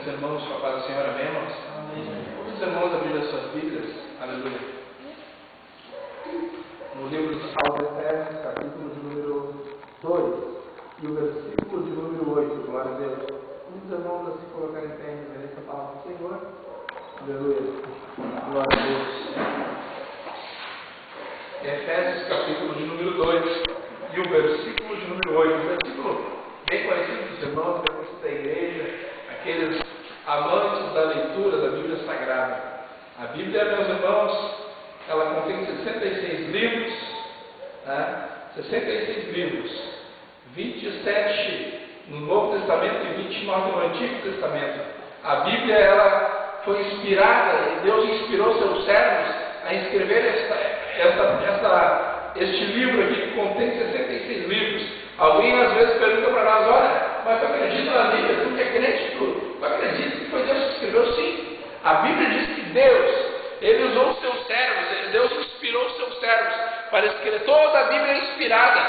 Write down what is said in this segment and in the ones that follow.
os irmãos com a paz do Senhor, amém, irmãos? Amém. Os irmãos abriram as suas Bíblias, aleluia. No livro aos Efésios, capítulo de número 2, e o versículo de número 8, glória a Deus. Os irmãos a se colocar em pé em reverência à palavra do Senhor, aleluia, glória a Deus. Efésios, capítulo de número 2, e o versículo de número 8, um versículo bem conhecido dos irmãos da igreja, aqueles amantes da leitura da Bíblia Sagrada. A Bíblia, meus irmãos, ela contém 66 livros, né? 66 livros, 27 no Novo Testamento e 29 no Antigo Testamento. A Bíblia, ela foi inspirada, e Deus inspirou seus servos a escrever este livro aqui, que contém 66 livros. Alguém às vezes pergunta para nós: olha, mas tu acredita na Bíblia? Tu que é crente, tu acredita que foi Deus que escreveu? Sim. A Bíblia diz que Deus, Ele usou os seus servos, Deus inspirou os seus servos para escrever. Toda a Bíblia é inspirada.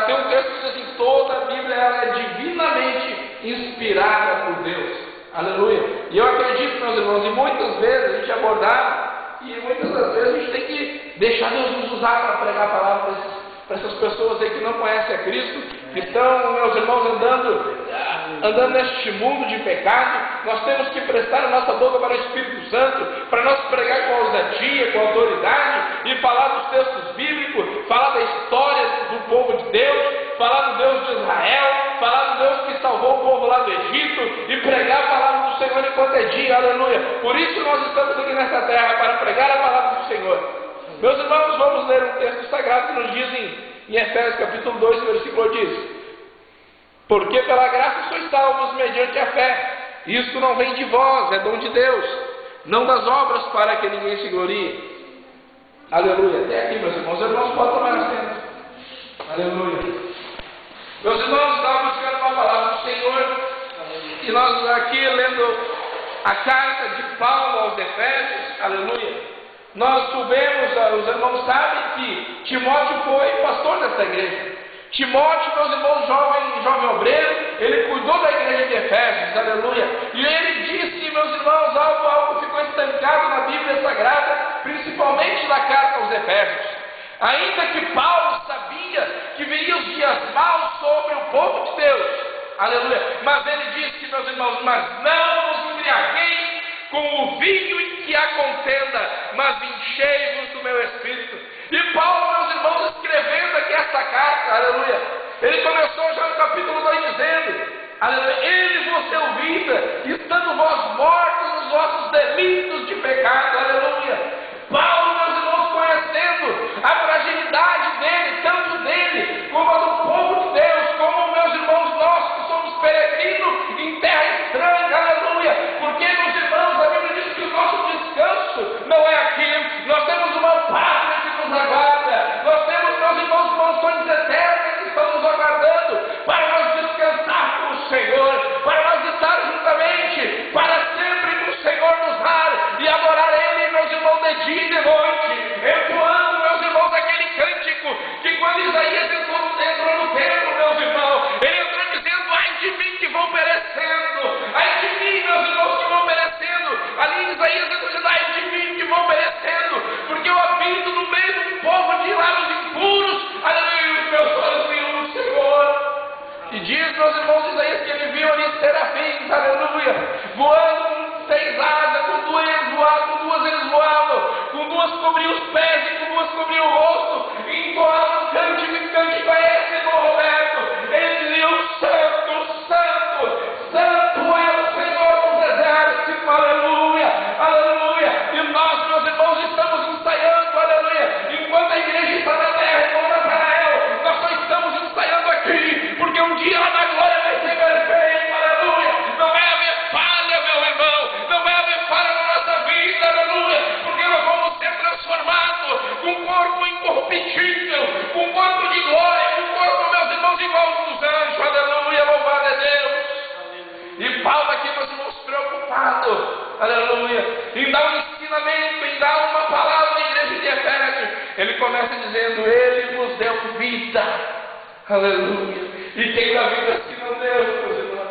Tem um texto que diz assim: toda a Bíblia ela é divinamente inspirada por Deus. Aleluia. E eu acredito, meus irmãos, e muitas vezes a gente abordava, e muitas das vezes a gente tem que deixar Deus nos usar para pregar a palavra para essas pessoas aí que não conhecem a Cristo, que estão, meus irmãos, andando neste mundo de pecado. Nós temos que prestar a nossa boca para o Espírito Santo, para nós pregar com ousadia, com autoridade, e falar dos textos bíblicos, falar da história do povo de Deus, falar do Deus de Israel, falar do Deus que salvou o povo lá do Egito, e pregar a palavra do Senhor enquanto é dia, aleluia. Por isso nós estamos aqui nessa terra, para pregar a palavra do Senhor. Meus irmãos, vamos ler um texto sagrado que nos diz em Efésios capítulo 2, versículo diz: porque pela graça sois salvos mediante a fé. Isto não vem de vós, é dom de Deus, não das obras, para que ninguém se glorie. Aleluia. Até aqui, meus irmãos. Os irmãos podem tomar assento. Aleluia. Meus irmãos, estamos buscando uma palavra do Senhor, e nós aqui lendo a carta de Paulo aos Efésios, aleluia. Nós soubemos, os irmãos sabem que Timóteo foi pastor dessa igreja. Timóteo, meus irmãos, jovem obreiro, ele cuidou da igreja de Efésios, aleluia. E ele disse, meus irmãos, algo ficou estancado na Bíblia Sagrada, principalmente na carta aos Efésios. Ainda que Paulo sabia que viriam os dias maus sobre o povo de Deus, aleluia. Mas ele disse, meus irmãos, mas não vos embriagueis com o vinho em que há contenda, mas enchei-vos do meu espírito. E Paulo, meus irmãos, escrevendo aqui esta carta, aleluia, ele começou já no capítulo 2 dizendo, aleluia, ele vos deu vida, estando vós mortos nos vossos delitos de pecado, aleluia. Paulo, meus irmãos, conhecendo a fragilidade dele, tanto dele como a do povo de Deus, como, meus irmãos, nós que somos peregrinos em terra estranha, aleluia, porque, meus irmãos, a Bíblia diz que o nosso descanso não é aqui. Nós temos uma pátria que nos aguarda, nós temos, meus irmãos, mansões eternas que estão nos aguardando para nós descansar com o Senhor, para nós estar juntamente para sempre com o Senhor nos dar e adorar Ele, meus irmãos, de dia e de noite, entoando, meus irmãos, aquele cântico que quando Isaías entrou no templo, meus irmãos, ele entrou dizendo: ai de mim que vou perecendo, ai de mim, meus irmãos, que vão perecendo. Ali Isaías entrou dizendo: ai de mim que vão perecendo, porque eu habito no meio de um povo de lábios impuros, aleluia, os meus olhos viram o Senhor. E diz, meus irmãos, Isaías, que ele viu ali serafins, aleluia, voando com 6 asas, com 2 eles voavam, com 2 cobriam os pés e com 2 cobriam o rosto, e entoavam cântico, e cântico é esse, irmão Roberto. Eles diziam: santo, santo, santo é o Senhor dos exércitos, aleluia, aleluia. E nós, meus irmãos, estamos ensaiando, aleluia, enquanto a igreja está na terra, irmão Natanael, nós só estamos ensaiando aqui, porque um dia lá na glória vai ser perfeito, aleluia. Não vai haver falha, meu irmão, não vai haver falha na nossa vida, aleluia, porque nós vamos ser transformados com um corpo incorruptível, com um corpo de glória, com um corpo, meus irmãos, igual dos anjos, aleluia, louvado é Deus. E Paulo aqui, meus irmãos, preocupado, aleluia, em dar um ensinamento, em dar uma palavra à igreja de Efésios. Ele começa dizendo: ele vos deu vida, aleluia. E quem dá vida se não Deus, meus irmãos?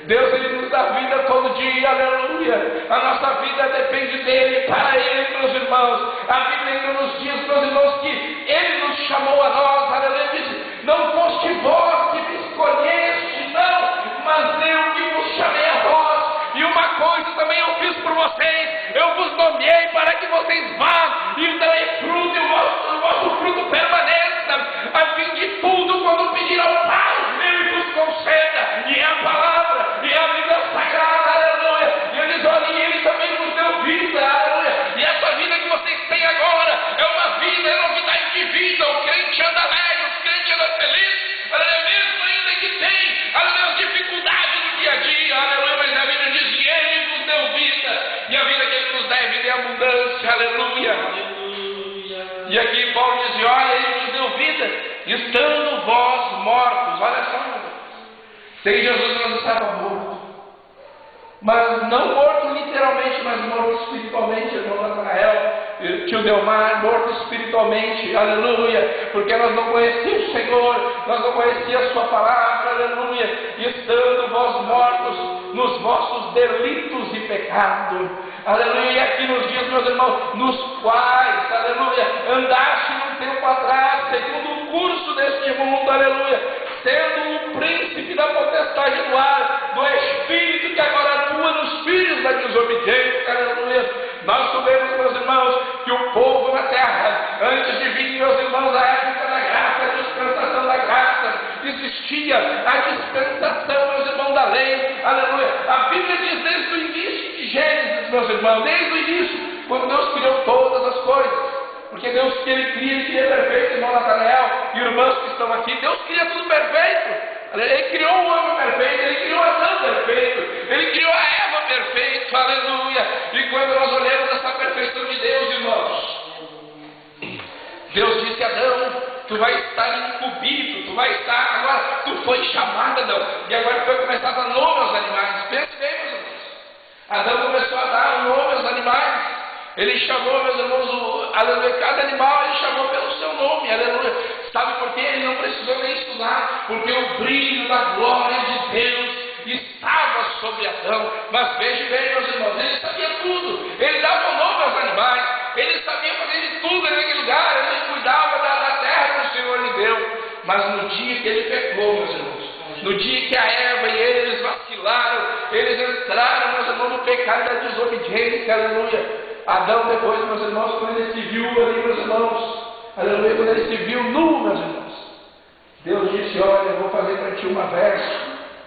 Deus, Ele nos dá vida todo dia, aleluia. A nossa vida depende dEle, para Ele, meus irmãos. A Bíblia ainda nos diz, meus irmãos, que Ele nos chamou a nós, aleluia. Diz, não foste vós que me escolheste, não, mas eu que vos chamei a vós. E uma coisa também eu fiz por vocês, eu vos nomeei para que vocês vão e dêem fruto, e o vosso fruto permaneça, a fim de tudo, quando pedir ao Pai, Ele vos conceda. E é a palavra, e é a Bíblia Sagrada, aleluia. E Ele diz, olha, e Ele também nos deu vida, aleluia. E essa vida que vocês têm agora é uma vida, é novidade de vida. O crente anda alegre, o crente anda feliz, aleluia, mesmo ainda que tem, aleluia, as dificuldades do dia a dia, aleluia. Mas a Bíblia diz que Ele nos deu vida, e a vida que Ele nos dá é vida em abundância, aleluia. E aqui Paulo diz, olha, Ele nos deu vida, estando vós mortos. Olha só, meu Deus. Sem Jesus nós estávamos mortos. Mas não morto literalmente, mas morto espiritualmente, irmão Natanael, tio Delmar, morto espiritualmente, aleluia, porque nós não conhecíamos o Senhor, nós não conhecíamos a sua palavra, aleluia, estando vós mortos nos vossos delitos e pecados, aleluia. E aqui nos dias, meus irmãos, nos quais, aleluia, andaste um tempo atrás, segundo o curso deste mundo, aleluia, sendo o príncipe da potestade do ar, do Espírito que agora atua nos filhos da desobediência, aleluia. Nós sabemos, meus irmãos, que o povo na terra, antes de vir, meus irmãos, a época da graça, a dispensação da graça, existia a dispensação, meus irmãos, da lei, aleluia. A Bíblia diz desde o início de Gênesis, meus irmãos, desde o início, quando Deus criou todas as coisas. Porque Deus que Ele cria perfeito, irmão Natanael e irmãos que estão aqui, Deus cria tudo perfeito. Ele criou o homem perfeito, Ele criou Adão perfeito, Ele criou a Eva perfeito, aleluia. E quando nós olhamos essa perfeição de Deus, irmãos, Deus disse a Adão, tu vai estar incumbido, tu vai estar, agora tu foi chamado, Adão, e agora tu vai começar a dar nome aos animais. Pense bem, meus irmãos. Adão começou a dar um nome aos animais. Ele chamou, meus irmãos, aleluia, cada animal Ele chamou pelo seu nome, aleluia. Sabe por quê? Ele não precisou nem estudar, porque o brilho da glória de Deus estava sobre Adão. Mas veja bem, meus irmãos, ele sabia tudo, ele dava o nome aos animais, ele sabia fazer de tudo naquele lugar, ele cuidava da terra que o Senhor lhe deu. Mas no dia que ele pecou, meus irmãos, no dia que a Eva e eles vacilaram, eles entraram, meus irmãos, no pecado da desobediência, aleluia. Adão depois, meus irmãos, quando ele se viu ali, meus irmãos, aleluia, quando ele se viu nu, meus irmãos, Deus disse, olha, eu vou fazer para ti uma veste,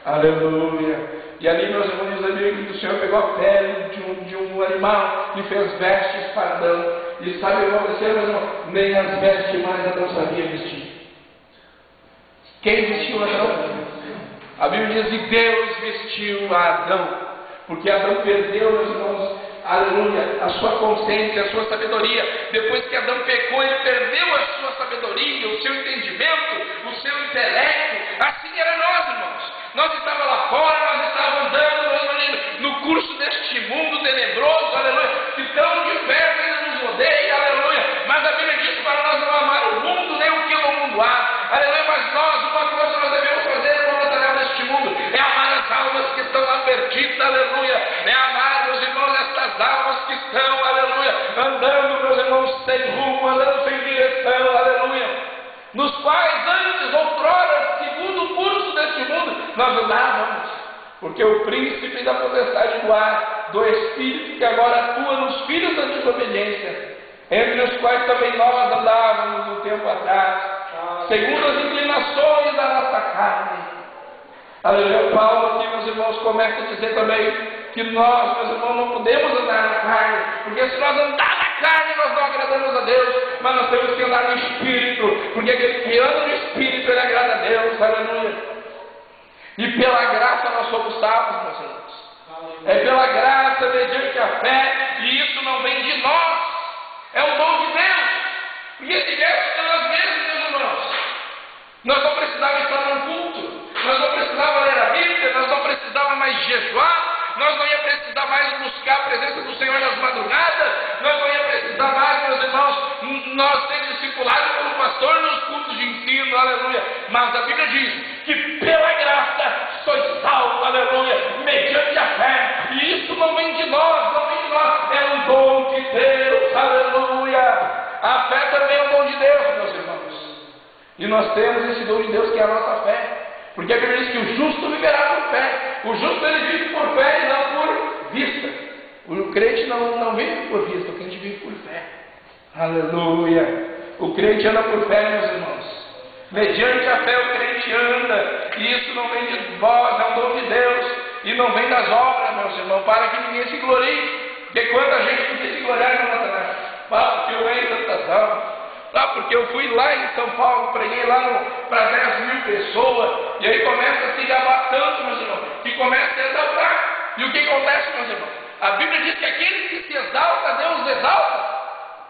aleluia. E ali, meus irmãos, diz a Bíblia que o Senhor pegou a pele de um animal e fez vestes para Adão. E sabe o que aconteceu, meus irmãos? Nem as vestes mais Adão sabia vestir. Quem vestiu Adão? A Bíblia diz, e Deus vestiu a Adão, porque Adão perdeu, meus irmãos, aleluia, a sua consciência, a sua sabedoria. Depois que Adão pecou, ele perdeu a sua sabedoria, o seu entendimento, o seu intelecto. Assim era nós, irmãos. Nós estávamos lá fora, nós estávamos andando no curso deste mundo tenebroso, aleluia, que tão de perto ele nos odeia, aleluia. Mas a Bíblia diz para nós não amar o mundo, nem o que o mundo há, aleluia. Mas nós, uma coisa nós devemos fazer, irmão Natanael, neste mundo, é amar as almas que estão lá perdidas, aleluia. É amar, meus irmãos, estas almas que estão, aleluia, andando, meus irmãos, sem rumo, andando sem direção, aleluia. Nos quais antes, outrora, segundo o curso deste mundo, nós andávamos. Porque o príncipe da potestade do ar, do Espírito que agora atua nos filhos da desobediência, entre os quais também nós andávamos um tempo atrás, segundo as inclinações da nossa carne. Aleluia. Paulo aqui, meus irmãos, começa a dizer também que nós, meus irmãos, não podemos andar na carne, porque se nós andar na carne, nós não agradamos a Deus, mas nós temos que andar no Espírito, porque aquele que anda no Espírito, ele agrada a Deus, aleluia. E pela graça nós somos salvos, meus irmãos. É pela graça, mediante a fé, e isso não vem de nós, é um dom de Deus, porque esse verso é nós mesmos, meus irmãos. Nós não precisávamos estar num culto, nós não precisávamos ler a Bíblia, nós não precisávamos mais jejuar, nós não ia precisar mais buscar a presença do Senhor nas madrugadas, nós não ia precisar mais, meus irmãos, nós ser discipulados pelo pastor nos cultos de ensino, aleluia. Mas a Bíblia diz que pela graça sois salvos, aleluia, mediante a fé. E isso não vem de nós, não vem de nós, é um dom de Deus, aleluia. A fé também é um dom de Deus, meus irmãos. E nós temos esse dom de Deus que é a nossa fé. Porque a Bíblia diz que o justo viverá por fé. O justo ele vive por fé e não por vista. O crente não vive por vista, o crente vive por fé. Aleluia. O crente anda por fé, meus irmãos. Mediante a fé o crente anda. E isso não vem de vós, é um dom de Deus. E não vem das obras, meus irmãos, para que ninguém se glorie. Porque quanta gente podia se gloriar no Natal. Porque eu ganhei tantas almas. Porque eu fui lá em São Paulo, preguei lá para 10.000 pessoas. E aí começa a se gabar tanto, meus irmãos, que começa a se exaltar. E o que acontece, meus irmãos? A Bíblia diz que aquele que se exalta, Deus exalta.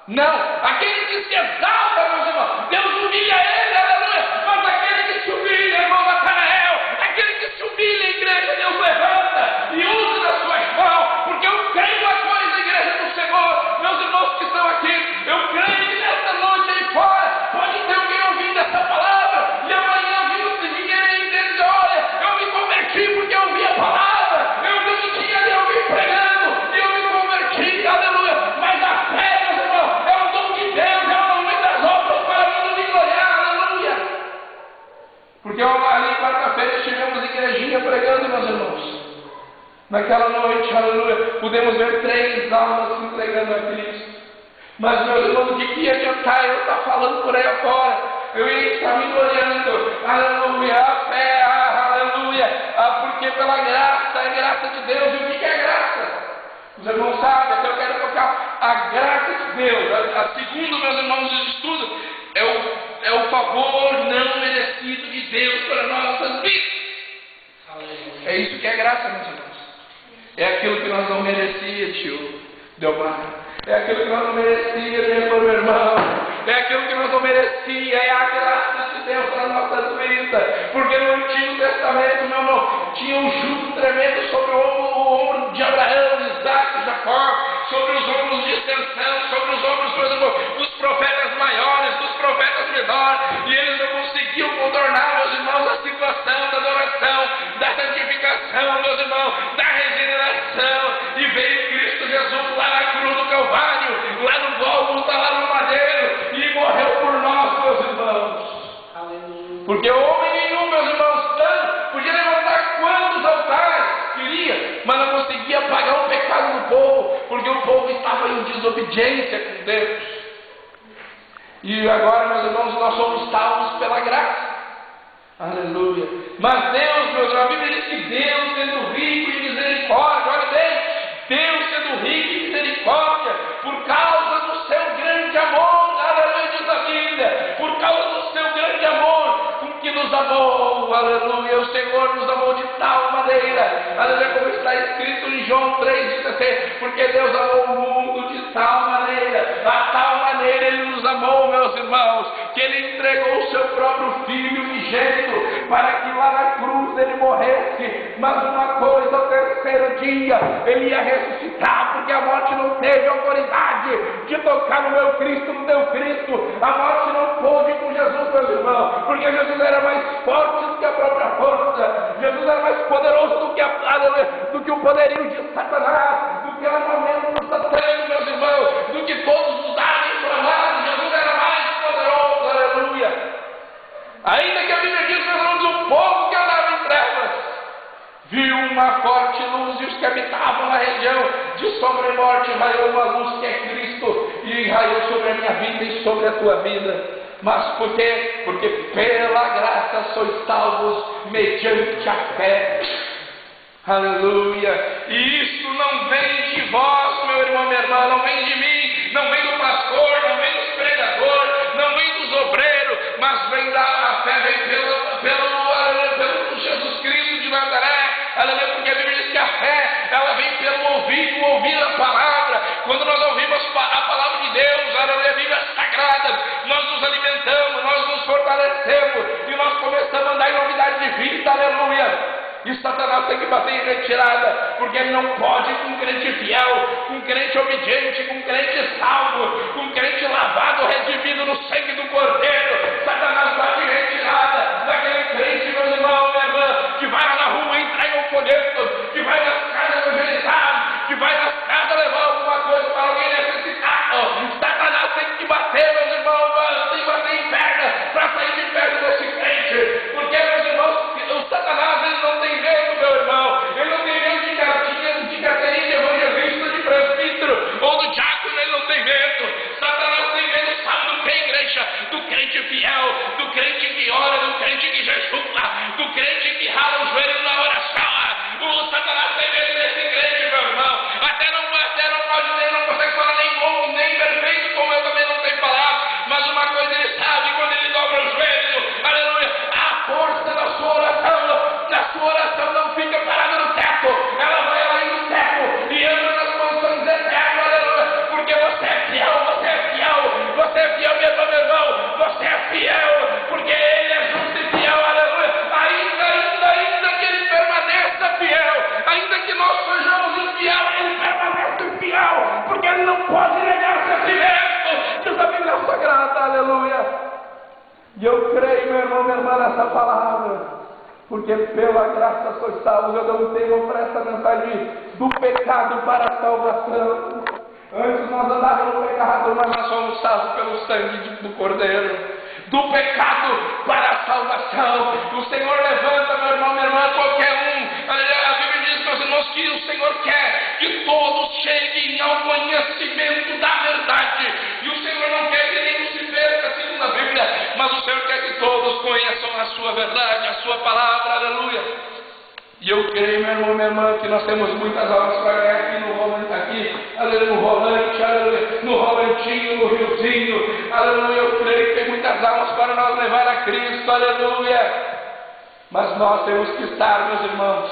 Não, aquele que se exalta, meus irmãos, Deus humilha ele, aleluia. Mas aquele que se humilha, irmão Natanael, aquele que se humilha, a igreja, Deus levanta e usa das suas mãos, porque eu creio uma coisa, igreja do Senhor, meus irmãos que estão aqui, eu creio que nesta noite aí fora, pode ter alguém ouvindo essa palavra, e amanhã ouvindo se ninguém entende, olha, eu me converti porque eu ouvi a palavra, eu vi dia de alguém pregando, e eu me converti, aleluia, mas a fé, meus irmãos, é um dom de Deus, é um dom das obras para mim me gloriar, aleluia. Porque ali quarta-feira estivemos igrejinha pregando, meus irmãos. Naquela noite, aleluia, pudemos ver 3 almas se entregando a Cristo. Mas, meus irmãos, o que ia adiantar eu estar falando por aí afora? Eu ia estar me gloriando, aleluia, a fé, aleluia, porque pela graça, é graça de Deus. E o que é graça? Os irmãos sabem, até eu quero tocar a graça de Deus. A segundo, meus irmãos de estudo, é o favor não merecido de Deus para nossas vidas. É isso que é graça, meus irmãos. É aquilo que nós não merecíamos, tio Delmar. É aquilo que nós não merecíamos, meu irmão. É aquilo que nós não merecíamos. É a graça de Deus para nossas vidas. Porque no Antigo Testamento, meu irmão, tinha um jugo tremendo sobre o ombro de Abraão, Isaac, Jacó, sobre os ombros de Sansão, sobre os ombros, por exemplo, dos profetas maiores, dos profetas menores. E eles não conseguiam contornar, meus irmãos, a situação da adoração, da santificação, meus irmãos, da regeneração. E veio Cristo Jesus lá na cruz do Calvário, lá no Gólgota, lá no madeiro, e morreu por nós, meus irmãos. Aleluia. Porque homem nenhum, meus irmãos, podia levantar quantos altares queria, mas não conseguia pagar o pecado do povo, porque o povo estava em desobediência com Deus. E agora, meus irmãos, nós somos salvos pela graça. Aleluia. Mas Deus, meus irmãos, a Bíblia diz que Deus, sendo rico em misericórdia, olha bem, Deus sendo rico em misericórdia, por causa do seu grande amor, aleluia, diz a Bíblia, por causa do seu grande amor, com que nos amou, aleluia, o Senhor nos amou de tal maneira, aleluia, como está escrito em João 3,16, porque Deus amou o mundo de tal maneira, a tal maneira Ele nos amou, meus irmãos, que Ele entregou o seu próprio Filho unigênito, para que lá na cruz Ele morresse, mas uma coisa, ao terceiro dia, Ele ia ressuscitar, porque a morte não teve autoridade de tocar no meu Cristo, no teu Cristo. A morte não pôde com Jesus, meus irmãos, porque Jesus era mais forte do que a própria força. Jesus era mais poderoso do que o poderio de Satanás, do que o armamento do satânico, meus irmãos, do que todos os dados inflamados. Jesus era mais poderoso, aleluia. Ainda que a Bíblia diz, meus irmãos, o povo que andava em trevas viu uma forte luz, e os que habitavam na região de sombra e morte raiou uma luz que é Cristo, e raiou sobre a minha vida e sobre a tua vida. Mas por quê? Porque pela graça sois salvos mediante a fé. Aleluia. E isso não vem de vós, meu irmão, minha irmã, não vem de mim, não vem do pastor, não vem dos pregadores, não vem dos obreiros, mas vem a fé, vem pelo Jesus Cristo de Nazaré. Aleluia, porque a Bíblia diz que a fé, ela vem pelo ouvir a palavra. Quando nós ouvimos a palavra de Deus, aleluia, a Bíblia Sagrada, nós nos alimentamos, nós nos fortalecemos, e nós começamos a andar em novidade de vida, aleluia. E Satanás tem que bater em retirada, porque ele não pode com um crente fiel, com um crente obediente, com um crente salvo, com um crente lavado, redimido no sangue do Cordeiro. Satanás bate em retirada daquele crente, meu irmão, minha irmã, que vai lá na rua crente fiel, do crente que ora, do crente que jejua, do crente que rala os joelhos na oração. O Satanás tem medo desse crente, meu irmão. Até não pode, ele não consegue falar nem bom, nem perfeito, como eu também não tenho falado. Mas uma coisa ele sabe, quando ele dobra os joelhos, aleluia, a força da sua oração não fica parada no teto, ela vai além do teto e entra nas mansões eternas, aleluia, porque você é fiel, meu irmão, você é fiel, porque ele é justo e fiel, aleluia, ainda que ele permaneça fiel, ainda que nós sejamos infiel, ele permanece fiel, porque ele não pode negar-se a si mesmo, diz a Bíblia Sagrada, aleluia. E eu creio, meu irmão, minha irmã, nessa palavra, porque pela graça sois salvos. Eu dou um tempo para essa mensagem do pecado para a salvação. Antes nós andávamos no pecado, mas nós somos salvos pelo sangue do Cordeiro. Do pecado para a salvação. O Senhor levanta, meu irmão, minha irmã, qualquer um. A Bíblia diz, meus irmãos, que o Senhor quer que todos cheguem ao conhecimento da verdade. E o Senhor não quer que nenhum se perca, segundo a Bíblia, mas o Senhor quer que todos conheçam a sua verdade, a sua palavra, aleluia. E eu creio, meu irmão, minha irmã, que nós temos muitas aulas para ganhar aqui no volante, aleluia, no volante, aleluia, no rolantinho, no riozinho, aleluia. Eu creio que tem muitas aulas para nós levar a Cristo, aleluia. Mas nós temos que estar, meus irmãos,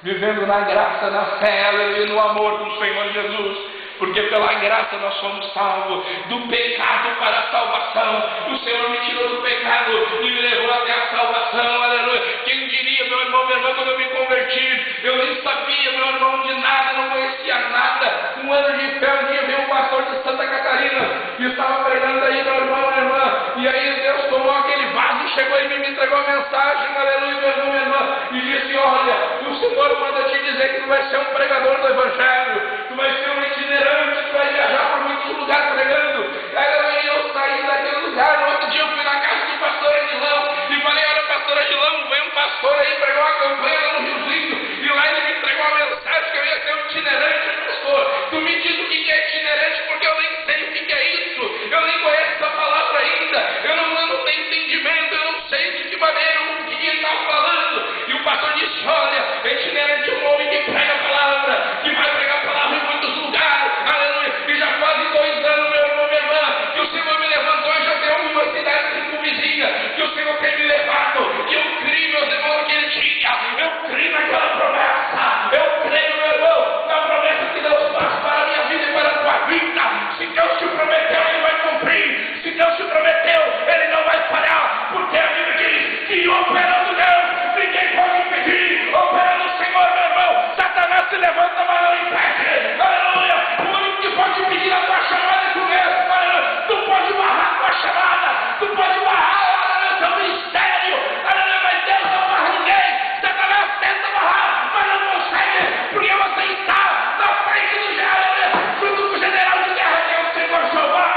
vivendo na graça, na fé, aleluia, no amor do Senhor Jesus. Porque pela graça nós somos salvos do pecado para a salvação. O Senhor me tirou do pecado e me levou até a salvação, aleluia. Quem diria, meu irmão, minha irmã, quando eu me converti, eu nem sabia, meu irmão, de nada, não conhecia nada. Um ano de fé, um dia veio um pastor de Santa Catarina e estava pregando aí, meu irmão, minha irmã. E aí Deus tomou aquele vaso e chegou e me entregou a mensagem, aleluia, meu irmão, minha irmã. E disse, olha, o Senhor manda te dizer que tu vai ser um pregador do Evangelho, tu vai ser um itinerante, tu vai viajar por muitos lugares pregando. Aí eu saí daquele lugar, no outro dia eu fui na casa do pastor Adilão e falei, olha, pastor Adilão, vem um pastor aí pregar uma campanha lá no Riozinho. E lá ele me entregou uma mensagem que eu ia ser um itinerante, pastor. Tu me diz o que é itinerante, porque eu nem sei o que é isso. Eu nem conheço essa palavra ainda. Eu não tenho entendimento, eu não sei de que maneira, o que ele está falando. E o pastor disse, olha, itinerante é um homem que prega a palavra, que vai pregar a palavra em muitos lugares, aleluia. E já quase 2 anos, meu irmão, minha irmã, que o Senhor me levantou e já tem algumas cidades circunvizinhas, que o Senhor tem me levado. E eu creio, meus irmãos, naquele dia, eu creio naquela promessa, eu creio, meu irmão, na promessa que Deus faz para a minha vida e para a tua vida. Se Deus te prometeu, Ele vai cumprir. Se Deus te prometeu, Ele não vai falhar, porque a Bíblia diz que operando Deus, ninguém pode impedir. Operando o Senhor, meu irmão, Satanás se levanta, mas não impede. Aleluia. O único que pode impedir a tua chamada é tu mesmo. Aleluia. Tu pode barrar a tua chamada, tu pode barrar, aleluia, teu ministério. Aleluia, mas Deus não barra ninguém. Satanás tenta barrar, mas não consegue, porque você está na frente do general, junto com o general de guerra, que é o Senhor Jeová.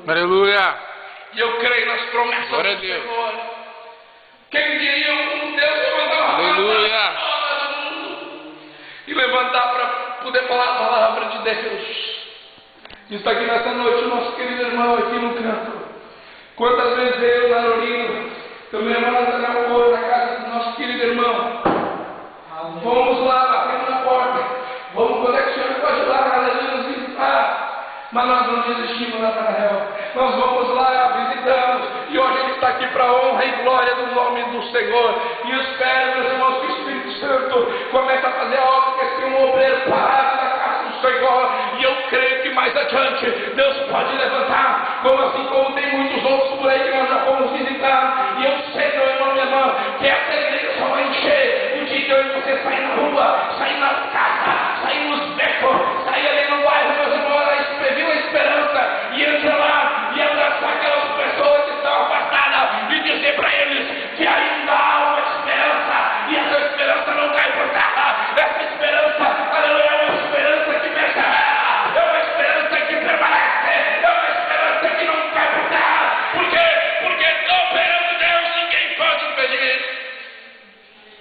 Aleluia. E eu creio nas promessas Glória do a Deus. Senhor. Quem diria um Deus levantar uma Aleluia. palavra do mundo e levantar para poder falar a palavra de Deus. Está aqui nessa noite o nosso querido irmão aqui no canto. Quantas vezes eu, na Lorino, também irmã na casa do nosso querido irmão. Vamos lá, batemos na porta. Vamos, quando é que o Senhor pode ir lá, aleluia, nos visitar? Mas nós não desistimos, Natanael. Nós vamos lá, visitamos. E hoje ele está aqui para a honra e glória do nome do Senhor. E eu espero, meus irmãos, que o Espírito Santo comece a fazer a obra, que tem um obreiro parado na casa do Senhor. E eu creio que mais adiante Deus pode levantar, assim como tem muitos outros por aí que nós já fomos visitar. E eu sei, meu irmão, minha irmã, que essa igreja só vai encher o dia que eu e você sair na rua, sair nas casas, sair nos becos, sair ali no bairro, meus irmãos, viu a esperança e entrar lá e abraçar aquelas pessoas que estão afastadas e dizer para eles que ainda há uma esperança e essa esperança não cai por terra. Essa esperança, aleluia, é uma esperança que persevera, é uma esperança que permanece, é uma esperança que não cai por terra. Por quê? Porque operando Deus ninguém pode impedir.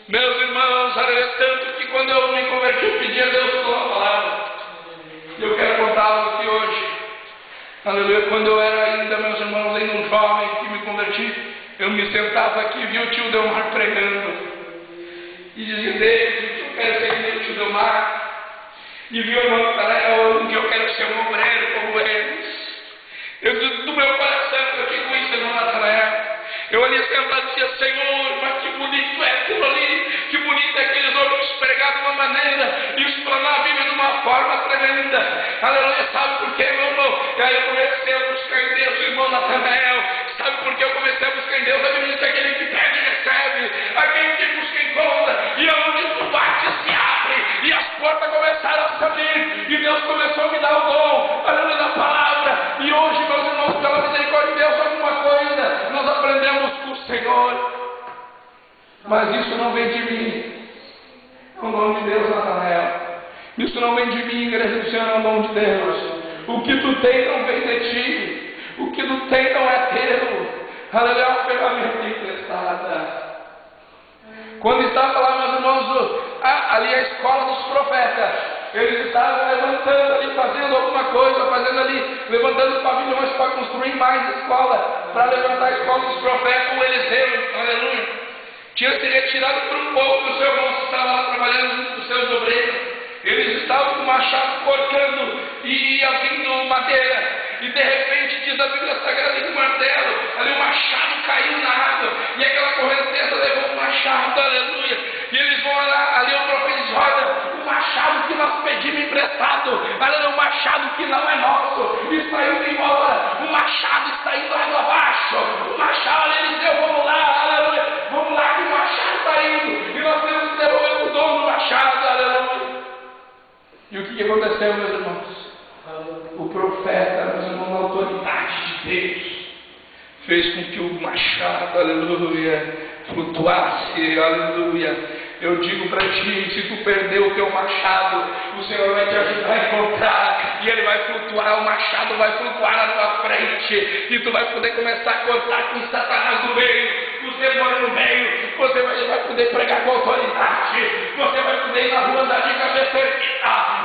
Meus irmãos, aleluia, tanto que quando eu me converti eu pedi a Deus uma palavra. Eu quero contar algo aqui hoje. Aleluia. Quando eu era ainda, meus irmãos, ainda um jovem que me converti, eu me sentava aqui e via o tio Delmar pregando. E dizia, Deus, eu quero ser que nem o tio Delmar. E viu o irmão Natanael, um dia eu quero ser um obreiro como eles. Do meu coração eu digo isso, irmão Natanael. Eu ali sentado e dizia, Senhor, mas que bonito é aquilo ali, que bonito é aqueles homens pregados de uma maneira e explanar a Bíblia de uma forma tremenda. Aleluia, sabe por quê, meu irmão? E aí eu comecei a buscar em Deus, irmão Natanael. Sabe por que eu comecei a buscar em Deus? A Bíblia diz, aquele que pede recebe, aquele que busca encontra, e aonde tu bate se abre, e as portas começaram a se abrir, e Deus começou a me dar o dom, aleluia, da palavra. E hoje, meus irmãos, pela misericórdia de Deus, alguma coisa nós aprendemos com o Senhor, mas isso não vem de mim, é o nome de Deus, Natanael. Isso não vem de mim, igreja do Senhor, é o nome de Deus. O que tu tem não vem de ti, o que tu tem não é teu, aleluia, é uma ferramenta emprestada. Quando estava lá, meus irmãos, ali a escola dos profetas, eles estavam levantando ali, fazendo alguma coisa, fazendo ali, levantando pavilhões para construir mais escola, para levantar a escola dos profetas, o Eliseu, aleluia. Tinha se retirado por um pouco, o seu irmão estava lá trabalhando junto com os seus obreiros. Eles estavam com o machado cortando e abrindo madeira. E de repente, diz a Bíblia Sagrada que o martelo, ali o machado caiu na água. E aquela correnteza levou o machado, aleluia. E eles vão lá, ali o profeta diz, olha, o machado que nós pedimos emprestado, aleluia, o machado que não é nosso, está indo embora. O machado está indo água abaixo. O machado, Eliseu, vamos lá, aleluia. Vamos lá que o machado está indo. E nós temos que devolver o dono do machado, aleluia. E o que aconteceu, meus irmãos? O profeta, meus irmãos, na autoridade de Deus, fez com que o machado, aleluia, flutuasse, aleluia. Eu digo para ti, se tu perdeu o teu machado, o Senhor vai te ajudar a encontrar, e ele vai flutuar, o machado vai flutuar na tua frente, e tu vai poder começar a cortar com Satanás no meio, os demônios no meio, você vai poder pregar com autoridade, você vai poder ir na rua andar de cabeça erguida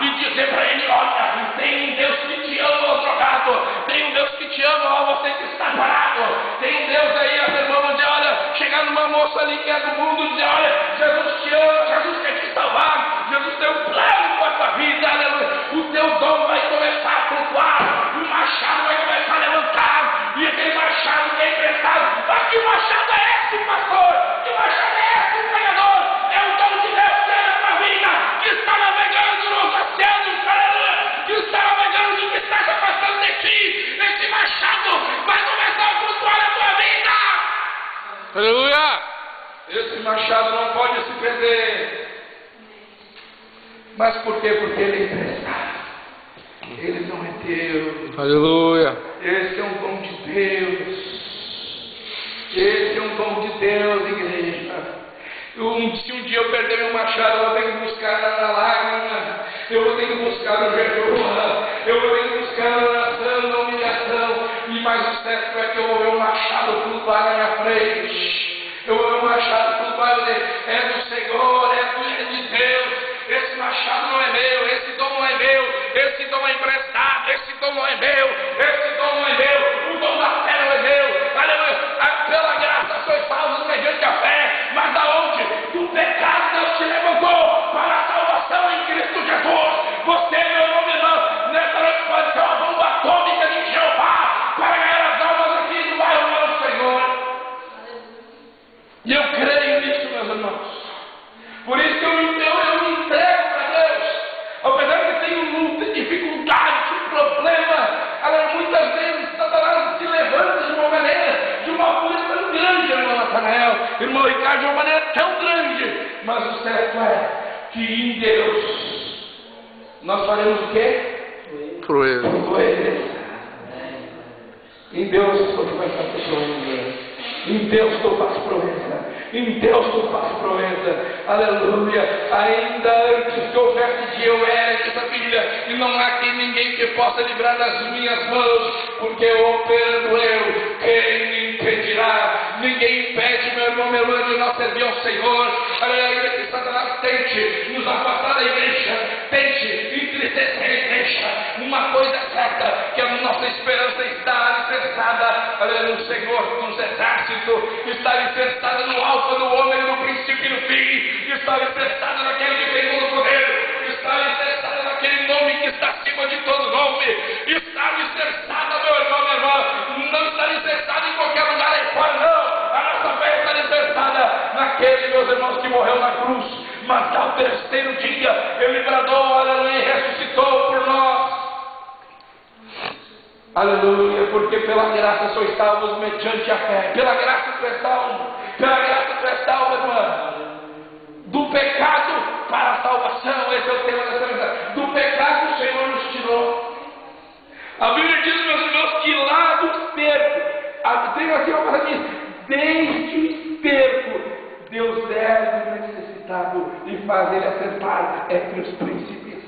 e dizer para ele, olha, tem um Deus que te ama, ó drogado, tem um Deus que te ama, ó você que está parado, tem um Deus aí, as irmãs, dizer, olha, chegar numa moça ali que é do mundo, dizer, olha, Jesus te ama, Jesus quer te salvar, Jesus tem um plano com a tua vida, aleluia, o teu dom vai começar a flutuar, o machado vai começar a levantar, e aquele machado que é emprestado, mas que machado é esse, pastor? Que machado é esse, pregador? É o dom de Deus que é na tua vida, que está navegando nos oceanos, aleluia, que está navegando e que está se afastando de ti, esse machado vai começar a flutuar na tua vida. Aleluia! Esse machado não pode se perder. Mas por quê? Porque ele é emprestado. Ele não é teu. Aleluia! Esse é um dom de Deus. Esse é um dom de Deus, igreja. Se um dia eu perder meu machado, eu vou ter que buscar na lágrima, eu vou ter que buscar no jejum, eu vou ter que buscar na oração, na humilhação. E mais o certo é que eu vou ver o machado flutuar na minha frente. Eu vou ver o machado flutuar e dizer, é do Senhor, é de Deus. Esse machado não é meu, esse dom não é meu, esse dom é emprestado, esse dom não é meu, esse dom não é meu, o dom da fé não é meu. Aleluia, pela graça sois salvos mediante a fé, mas aonde? Do pecado Deus te levantou para a salvação em Cristo Jesus. Você, meu irmão, minha irmã, nessa noite pode ser uma bomba atômica de Jeová para ganhar as almas aqui do bairro do Senhor. E eu creio nisso, meus irmãos. Por isso que eu me entrego para Deus. Apesar que tenho luta, dificuldade, problema, muitas vezes Satanás se levanta de uma maneira, de uma força tão grande, irmão Natanael, irmão Ricardo, de uma maneira tão grande. Mas o certo é que em Deus nós faremos o quê? Proeza. Em Deus tu faz proeza. Em Deus tu faz proeza. Em Deus tu faz proeza. Aleluia. Ainda antes que houvesse de eu era essa filha, e não há aqui ninguém que possa livrar das minhas mãos, porque operando eu, quem me impedirá? Ninguém impede, meu irmão, minha irmã, de nós servir ao Senhor. Aleluia. Que Satanás tente nos afastar da igreja, tente entristecer a igreja. deixa uma coisa certa, que a nossa esperança está alicerçada, aleluia, no Senhor, nos exércitos, está alicerçada no Alfa, no Ômega, no princípio e no fim, está alicerçada naquele que tem todo o poder, está alicerçada naquele nome que está acima de todo nome, está alicerçada, meu irmão, minha irmã, não está alicerçada em qualquer lugar aí fora, não. A nossa fé está alicerçada naquele, meus irmãos, que morreu na cruz, mas ao terceiro dia ele bradou, aleluia, e ressuscitou por nós. Aleluia, porque pela graça só estávamos mediante a fé. Pela graça tu és salvo, pela graça tu és salvo, irmã. Do pecado para a salvação, esse é o tema dessa mensagem. Do pecado o Senhor nos tirou. A Bíblia diz, meus irmãos, que lá do esterco, tem aqui uma coisa diz, desde o esterco, Deus deve o necessitado e faz ele assentar entre os príncipes.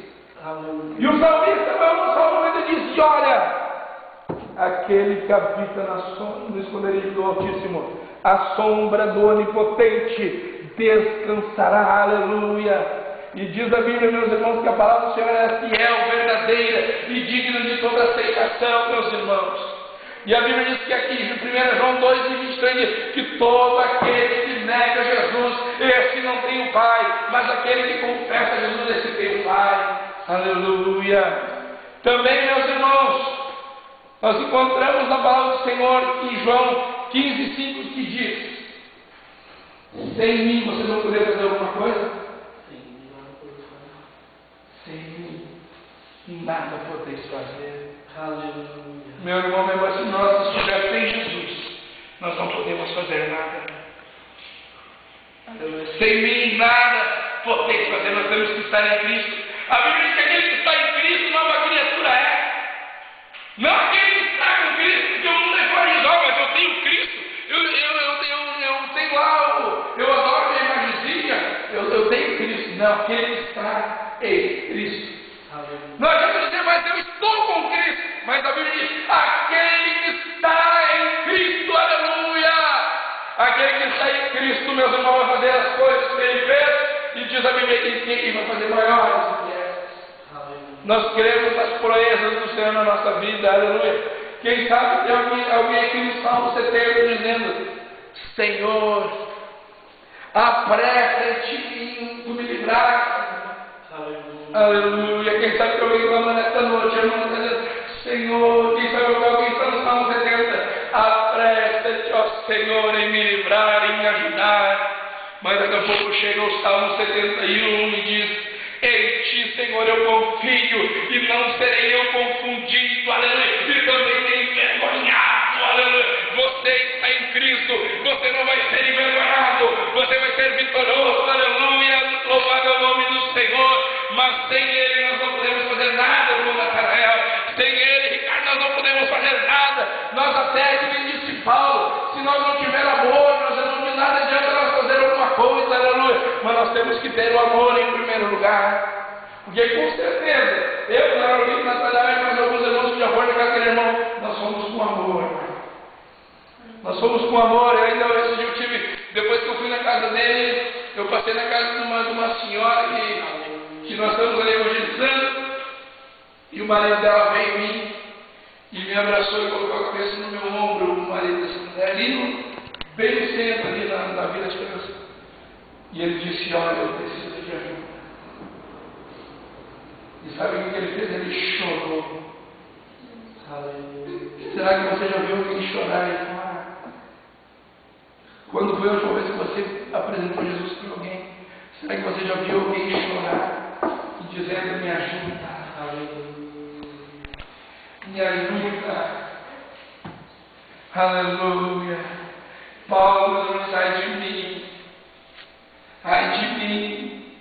Aleluia. E o salmista, no Salmo 90 diz, e olha, aquele que habita no esconderijo do Altíssimo, a sombra do Onipotente, descansará, aleluia. E diz a Bíblia, meus irmãos, que a palavra do Senhor é fiel, verdadeira e digna de toda aceitação, meus irmãos. E a Bíblia diz que aqui, em 1 João 2,23, diz que todo aquele que nega Jesus, esse não tem o Pai, mas aquele que confessa Jesus, esse tem o Pai. Aleluia. Também, meus irmãos, nós encontramos na palavra do Senhor em João 15,5 que diz: sem mim você não poderia fazer alguma coisa? Sem mim nada podeis fazer. Aleluia. Meu irmão, minha irmã, se nós estivermos sem Jesus, nós não podemos fazer nada. Aleluia. Sem mim nada podeis fazer, nós temos que estar em Cristo. A Bíblia diz que aquele que está em Cristo, nova criatura é. Não aquele que está com Cristo, porque o mundo é fariseu, mas eu tenho Cristo. Eu tenho lá, eu adoro minha imagenzinha, eu tenho Cristo. Não, aquele que está em Cristo. Não adianta dizer, mas eu estou com Cristo. Mas a Bíblia diz, aquele que está em Cristo, aleluia. Aquele que está em Cristo, meus irmãos, vai fazer as coisas que ele fez. E diz a Bíblia que vai fazer maiores do que essas. Nós queremos as proezas do Senhor na nossa vida, aleluia. Quem sabe tem alguém aqui no Salmo 70 dizendo: Senhor, apressa-te em mim, tu me livraste. Aleluia. Quem sabe que alguém clama nesta noite, irmão, está dizendo: Senhor, quem sabe que alguém está no Salmo 70, apressa-te, ó Senhor, em me livrar, em me ajudar. Mas daqui a pouco chega o Salmo 71 e diz: em ti, Senhor, eu confio e não serei eu confundido, aleluia, e também nem envergonhado, aleluia. Você está em Cristo, você não vai ser envergonhado, você vai ser vitorioso, aleluia, louvado é o nome do Senhor. Mas sem Ele nós não podemos fazer nada, irmão Natanael. Sem Ele, Ricardo, nós não podemos fazer nada. Nós até, que disse Paulo, se nós não tiver amor, nós não de nada adianta nós fazer alguma coisa, aleluia. Mas nós temos que ter o amor em primeiro lugar. Porque com certeza, eu, Carolina, Natanael e mais alguns irmãos que já foram com aquele irmão, nós somos com amor, irmão. Nós somos com amor. Eu ainda esse dia eu tive, depois que eu fui na casa dele, eu passei na casa de uma senhora que nós estamos ali evangelizando, e o marido dela veio em mim e me abraçou e colocou a cabeça no meu ombro, o marido dessa mulher, ali bem no centro, ali na Vila Esperança. E ele disse: olha, eu preciso de ajuda. E sabe o que ele fez? Ele chorou. Será que você já viu alguém chorar aí fora? Quando foi a última vez que você apresentou Jesus para alguém? Será que você já viu alguém chorar e dizendo: me ajuda? Me ajuda. Aleluia. Paulo, não sai de mim. Ai de mim.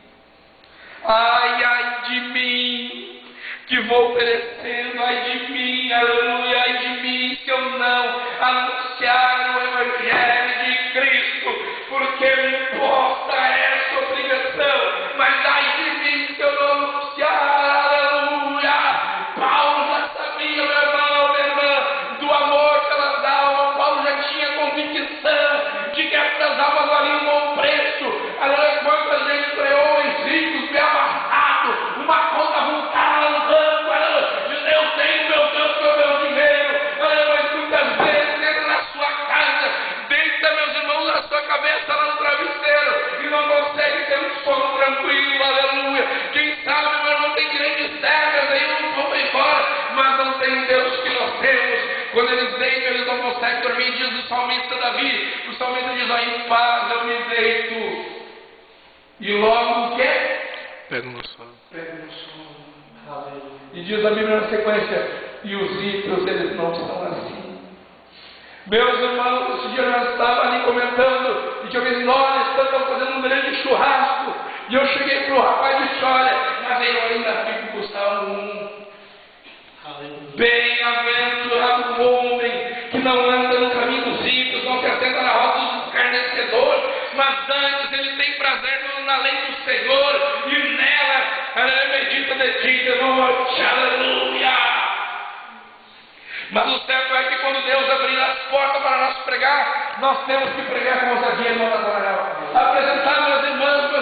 Ai de mim, que vou perecendo. Ai de mim, aleluia. Ai de mim, se eu não anunciar o Evangelho de Cristo, porque me importa essa obrigação. Mas ai de mim, se eu não anunciar, aleluia. Paulo já sabia, meu irmão, minha irmã, do amor pelas almas. Paulo já tinha convicção de que essas almas valiam um bom preço. Aleluia. Quanta gente ganhou, homens ricos, bem amarrados, uma conta voltada andando, aleluia. salmista Davi. O salmista diz: ó, em paz eu me deito, e logo o quê? Pega no sono. Pego no sono. E diz a Bíblia na sequência: e os ímpios, eles não são assim. Meus irmãos, esse dia nós estávamos ali comentando, e tinha alguém dizendo: olha, estamos fazendo um grande churrasco. E eu cheguei para o rapaz e disse: olha, mas eu ainda fico com o Salmo 1. Bem-aventurado o homem que não anda no caminho dos ímpios, não se assenta na roda dos escarnecedores, mas antes ele tem prazer na lei do Senhor, e nela ele medita de dia e de noite. Aleluia! Mas o certo é que quando Deus abrir as portas para nós pregar, nós temos que pregar com ousadia, irmão Natanael. Apresentar meus irmãos,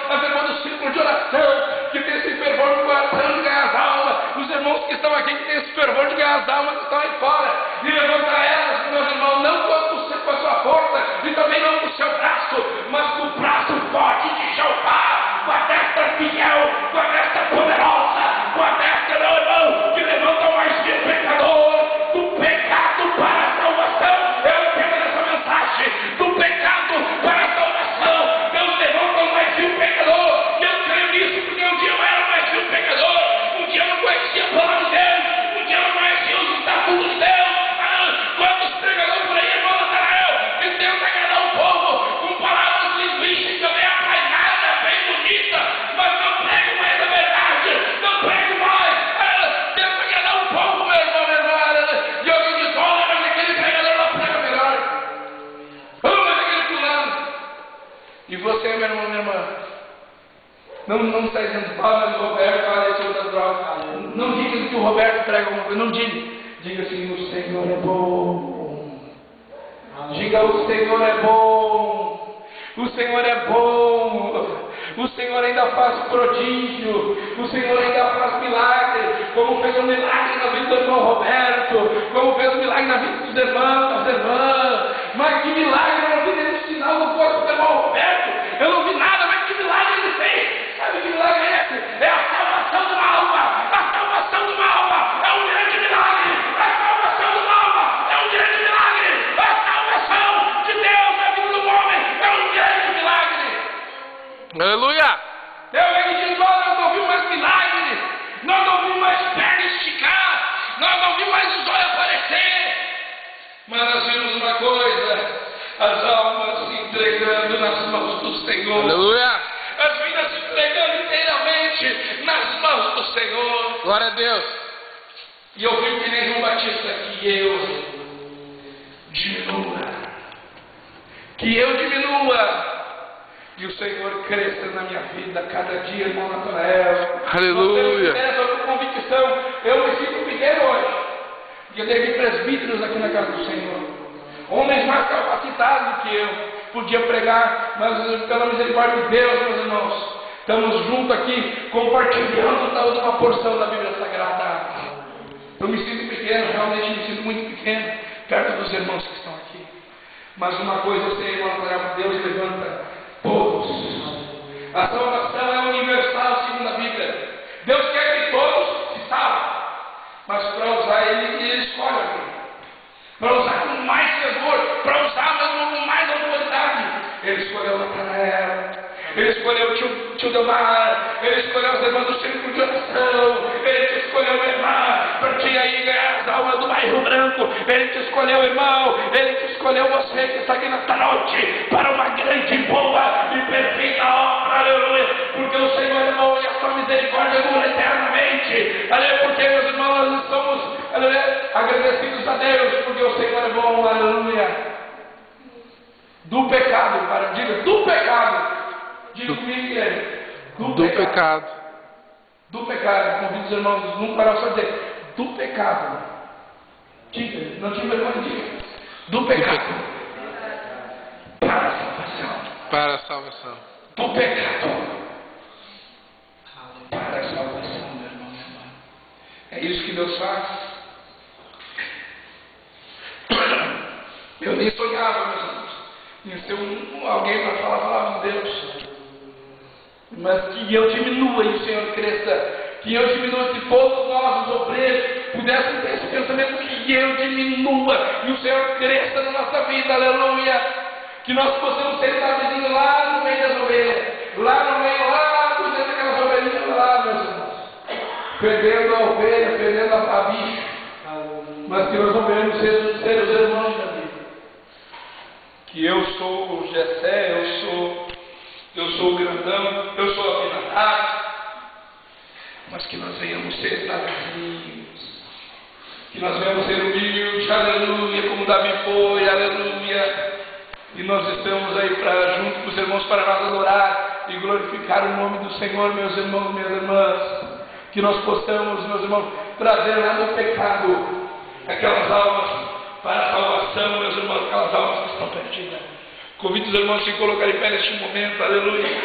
as irmãs do círculo de oração, que tem esse fervor no coração de ganhar as almas, os irmãos que estão aqui, que tem esse fervor de ganhar as almas, que estão aí fora, e levantar elas, meus irmãos, não com a sua força, e também não com o seu braço, mas com o braço forte de Jeová, com a destra fiel, com a destra poderosa, com a destra, meu irmão, que levanta mais que o pecador, do pecado para a salvação. É o tema dessa mensagem: do pecado para a salvação. Deus levanta mais que o pecador. E eu creio nisso, porque um dia eu era mais que um pecador, um dia eu não conhecia a palavra de Deus, um dia eu não conhecia os estatutos de Deus. Quantos pregadores por aí, irmão Natanael, que tentam agradar o povo com palavras linguísticas bem apainadas, bem bonitas, mas não pregam mais a verdade, não pregam mais, tentam agradar o povo, meu irmão, minha irmã. E alguém diz: olha, mas aquele pregador não prega melhor, mas aquele fulano. E você, meu irmão, minha irmã, não está dizendo: mas o Roberto fala isso das drogas. Não diga que o Roberto prega alguma coisa, não diga. Diga assim: o Senhor é bom. Diga: o Senhor é bom. O Senhor é bom. O Senhor ainda faz prodígio. O Senhor ainda faz milagre. Como fez um milagre na vida do irmão Roberto. Como fez um milagre na vida dos irmãos, das irmãs. Mas que milagre eu não vi nesse sinal no corpo do irmão Roberto. Eu não vi nada, mas que milagre ele fez. Sabe que milagre é esse? É a salvação de uma alma. A salvação de uma alma é um grande milagre. A salvação de uma alma é um grande milagre. A salvação de Deus na vida do homem é um grande milagre. Aleluia! Eu digo: nós não vimos mais milagre, nós não vimos mais perna esticar, nós não vimos mais os olhos aparecer, mas nós vimos uma coisa: as almas se entregando nas mãos do Senhor. Aleluia! As vidas se entregando inteiramente nas mãos do Senhor. Glória a Deus! E eu vi que nem João Batista: que eu diminua, e o Senhor cresça na minha vida cada dia, irmão Natanael. Aleluia! Essa convicção, eu me sinto pequeno hoje. E eu tenho presbíteros aqui na casa do Senhor, homens mais capacitados do que eu, podia pregar, mas pela misericórdia de Deus, meus irmãos, estamos juntos aqui, compartilhando uma porção da Bíblia Sagrada. Eu me sinto pequeno, realmente me sinto muito pequeno, perto dos irmãos que estão aqui. Mas uma coisa eu sei, irmão, Deus levanta todos. A salvação é universal, segundo a Bíblia. Deus quer que todos se salvem, mas para usar Ele escolhe alguém. Para usar com mais fervor, para usar com mais autoridade. Ele escolheu Natanael, Ele escolheu o tio Delmar, Ele escolheu as irmãs do círculo de oração, Ele te escolheu, irmã, para te aí ganhar as almas do bairro branco, Ele te escolheu, irmão, Ele te escolheu você que está aqui nesta noite, para uma grande, boa e perfeita obra, aleluia, porque o Senhor é bom e a sua misericórdia dura eternamente, aleluia, porque, meus irmãos, nós estamos, aleluia, agradecidos a Deus, porque o Senhor é bom, aleluia. Do pecado, para, diga, do pecado. Diga comigo, do pecado. Do pecado. Convido os irmãos, não parar só de dizer, do pecado. Diga, não tinha vergonha, diga. Do pecado. Para a salvação. Para a salvação. Do pecado. Para a salvação, meu irmão, minha irmã. É isso que Deus faz. Eu nem sonhava, meus irmãos, em ser alguém para falar a palavra de Deus. Mas que eu diminua e o Senhor cresça. Que eu diminua, que todos nós, os obreiros, pudéssemos ter esse pensamento, que eu diminua e o Senhor cresça na nossa vida, aleluia. Que nós possamos ser Davizinho lá no meio das ovelhas, lá no meio, lá cuidando daquelas ovelhinhas lá, meus irmãos. Perdendo a ovelha, perdendo a bicho. Mas que nós não venhamos ser os irmãos da vida. Que eu sou o Jessé, eu sou o grandão, eu sou a Abinadab. Mas que nós venhamos ser Davizinhos. Que nós venhamos ser humildes, aleluia, como Davi foi, aleluia. E nós estamos aí junto com os irmãos para nós adorar e glorificar o nome do Senhor, meus irmãos, minhas irmãs. Que nós possamos, meus irmãos, trazer lá no pecado aquelas almas para a salvação, meus irmãos, aquelas almas que estão perdidas. Convido os irmãos a se colocarem em pé neste momento, aleluia.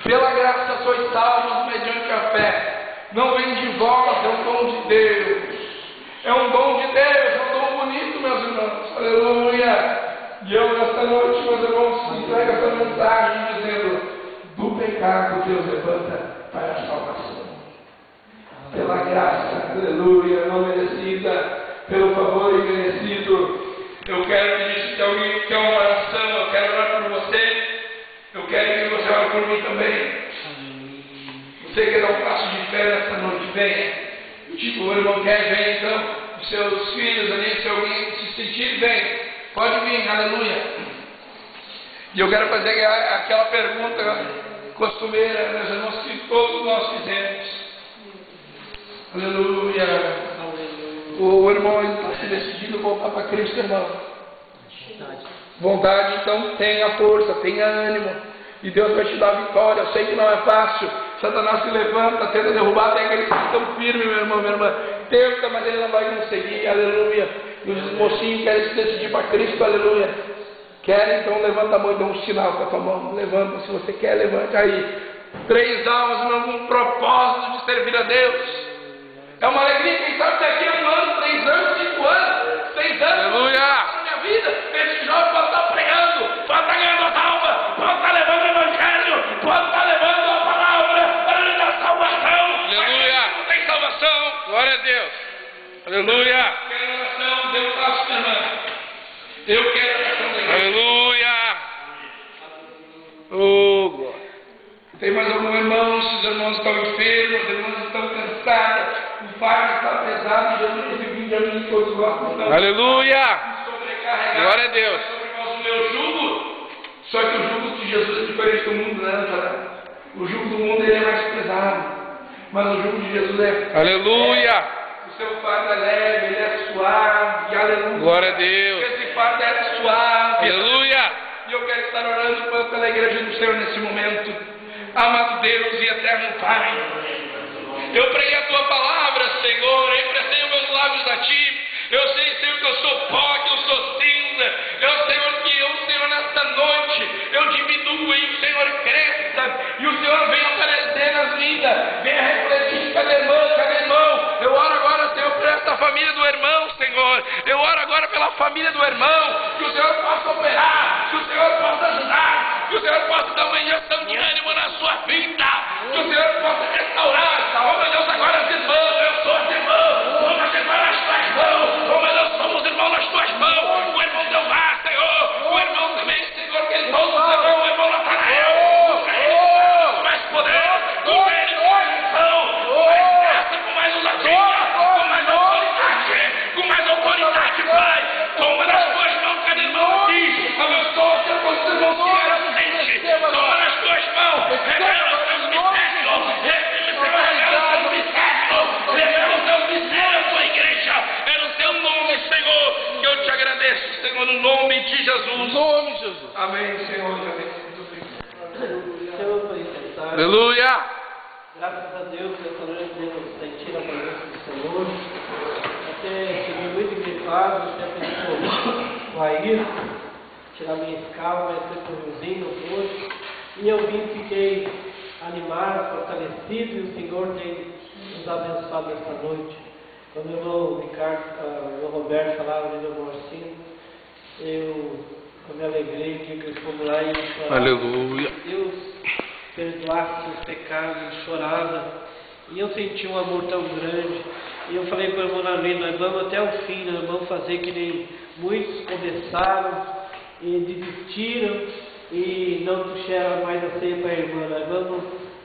Pela graça sois salvos mediante a fé. Não vem de vós, é um dom de Deus. É um dom de Deus, é um dom bonito, meus irmãos. Aleluia. E eu nesta noite, meus irmãos, entrego essa mensagem dizendo: do pecado Deus levanta para a salvação. Pela graça, aleluia, não merecida, pelo favor imerecido. Eu quero pedir, se alguém quer uma oração, eu quero orar por você. Eu quero que você ore por mim também. Você quer dar um passo de fé nessa noite, venha. Tipo, o irmão quer, vem então. Os seus filhos ali, se alguém se sentir, vem. Pode vir, aleluia. E eu quero fazer aquela pergunta costumeira, meus irmãos, que todos nós fizemos. Aleluia. O irmão está se decidindo a voltar para Cristo, irmão. Vontade, então tenha força, tenha ânimo. E Deus vai te dar vitória. Eu sei que não é fácil. Satanás se levanta, tenta derrubar até aqueles que estão firmes, meu irmão, minha irmã. Tenta, mas ele não vai conseguir, aleluia. E os mocinhos querem se decidir para Cristo, aleluia. Querem, então levanta a mão e dá um sinal com a tua mão. Levanta, se você quer, levante aí. 3 almas, meu irmão, com um propósito de servir a Deus. É uma alegria, quem sabe daqui a 1 ano, 3 anos, 5 anos, 6 anos, aleluia, na minha vida, esse jovem pode estar pregando, pode estar ganhando a alma, pode estar levando o evangelho, pode estar levando a palavra para dar salvação. aleluia, não tem salvação. Glória a Deus, aleluia, Quero oração, Deus faça, minha irmã. Eu quero oração da igreja. aleluia, oh glória. Tem mais algum irmão? Se os irmãos estão enfermos, os irmãos estão cansados, o fardo está pesado, Jesus vinde a mim, todos vós estão Aleluia, sobrecarregados. glória a Deus. Sobre vós o meu jugo. Só que o jugo de Jesus é diferente do mundo, né? O jugo do mundo ele é mais pesado, mas o jugo de Jesus é Aleluia, o seu fardo é leve, ele é suave, aleluia. glória a Deus. Esse fardo é suave, Aleluia, e eu quero estar orando pela igreja do Senhor nesse momento. Amado Deus e eterno Pai, eu preguei a Tua palavra, Senhor, eu emprestei os meus lábios a Ti. Eu sei, Senhor, que eu sou pó, que eu sou cinza. Eu, Senhor, que eu, Senhor, nesta noite, eu diminuo e o Senhor cresça. E o Senhor venha aparecer nas vidas, venha refletir, cada irmão. Eu oro agora, Senhor, por esta família do irmão, Senhor. Eu oro agora pela família do irmão, que o Senhor possa operar, que o Senhor possa ajudar, que o Senhor possa dar uma injeção de ânimo na sua vida, que o Senhor possa restaurar. Oh, meu Deus, agora as irmãs, eu sou as irmãs, vamos chegar nas tuas mãos. Oh, meu Deus, somos irmãos nas tuas mãos. O irmão Delmar, Senhor, o irmão também, Senhor, que ele todos, Senhor, o irmão Natanael, com mais poder, com ele, com mais unção, com mais graça, com mais ousadia, com mais autoridade, Pai. Toma nas tuas mãos, cada irmão aqui. Abençoa o teu irmão que era ausente. Toma nas tuas mãos. Revela os teus mistérios. Revela os teus mistérios. Revela os teus mistérios à tua igreja. É no teu nome, Senhor, que eu te agradeço, Senhor, no nome de Jesus. Em nome de Jesus. Amém, Senhor. Amém. Senhor, por intentar. Aleluia, Graças a Deus, nessa noite podemos sentir a presença do Senhor. Até cheguei muito gripado, até pedi para ir tirar minha escala, vai ser por Riozinho hoje. E eu vim, fiquei animado, fortalecido, e o Senhor tem nos abençoado nesta noite. Quando o irmão Ricardo, o irmão Roberto falava do meu Marcinho, eu me alegrei que eles foram lá e choraram. aleluia, Deus perdoasse os pecados, chorava, e eu senti um amor tão grande. E eu falei para o irmão Arlindo, nós vamos até o fim, nós vamos fazer que nem muitos começaram e desistiram e não puxaram mais a ceia para a irmã. Nós vamos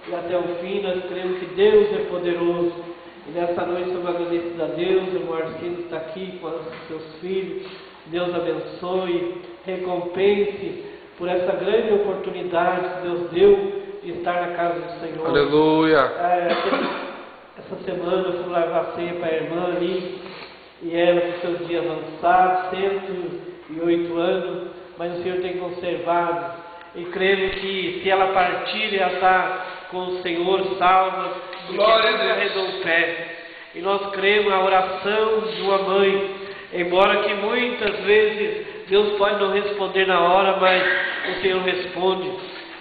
ir até o fim, nós cremos que Deus é poderoso. E nessa noite somos agradecidos a Deus, o irmão Arlindo está aqui com os seus filhos. Deus abençoe, recompense por essa grande oportunidade que Deus deu de estar na casa do Senhor. Aleluia. Essa semana eu fui levar a ceia para a irmã ali, e ela com seus dias avançados, 108 anos, mas o Senhor tem conservado. E creio que se ela partir, ela está com o Senhor salva, porque Deus arredou o pé. E nós cremos na oração de uma mãe, embora que muitas vezes Deus pode não responder na hora, mas o Senhor responde.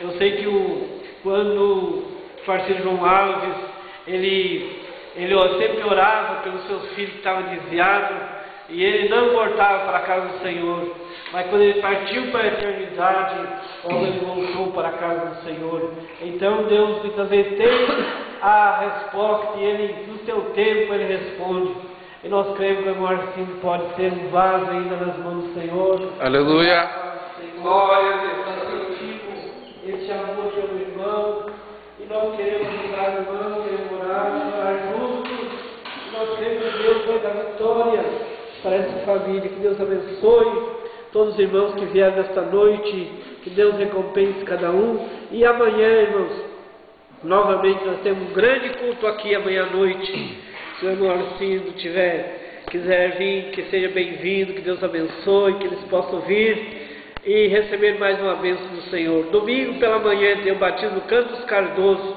Eu sei que quando o parceiro João Alves, ele sempre orava pelos seus filhos que estavam desviados, e ele não voltava para a casa do Senhor. Mas quando ele partiu para a eternidade, ele voltou para a casa do Senhor. Então Deus muitas vezes tem a resposta, e Ele, no seu tempo, Ele responde. E nós cremos que o irmão Arcindo pode ser um vaso ainda nas mãos do Senhor. Aleluia. Glória a Deus. Ele chamou pelo irmão, e nós queremos ajudar o irmão, queremos orar juntos. E nós cremos que Deus vai dar vitória para essa família. Que Deus abençoe todos os irmãos que vieram nesta noite. Que Deus recompense cada um. E amanhã, irmãos, novamente nós temos um grande culto aqui amanhã à noite. Se o irmão Arcindo quiser vir, que seja bem-vindo, que Deus abençoe, que eles possam vir e receber mais uma bênção do Senhor. Domingo pela manhã tem o batismo no Cantos Cardoso,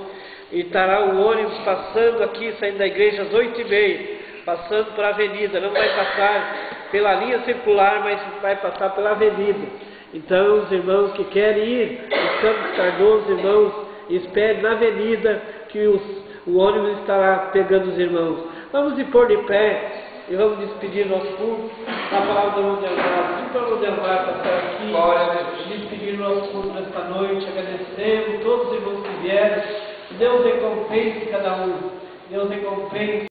e estará o ônibus passando aqui, saindo da igreja às 8h30, passando para a avenida. Não vai passar pela linha circular, mas vai passar pela avenida. Então os irmãos que querem ir no Cantos Cardoso, irmãos, esperem na avenida que o ônibus estará pegando os irmãos. Vamos nos pôr de pé e vamos despedir nosso culto na palavra do irmão Delmar. Vamos para o irmão Delmar passar aqui, despedir nosso culto nesta noite. Agradecemos todos os irmãos que vieram. Deus recompense cada um. Deus recompense.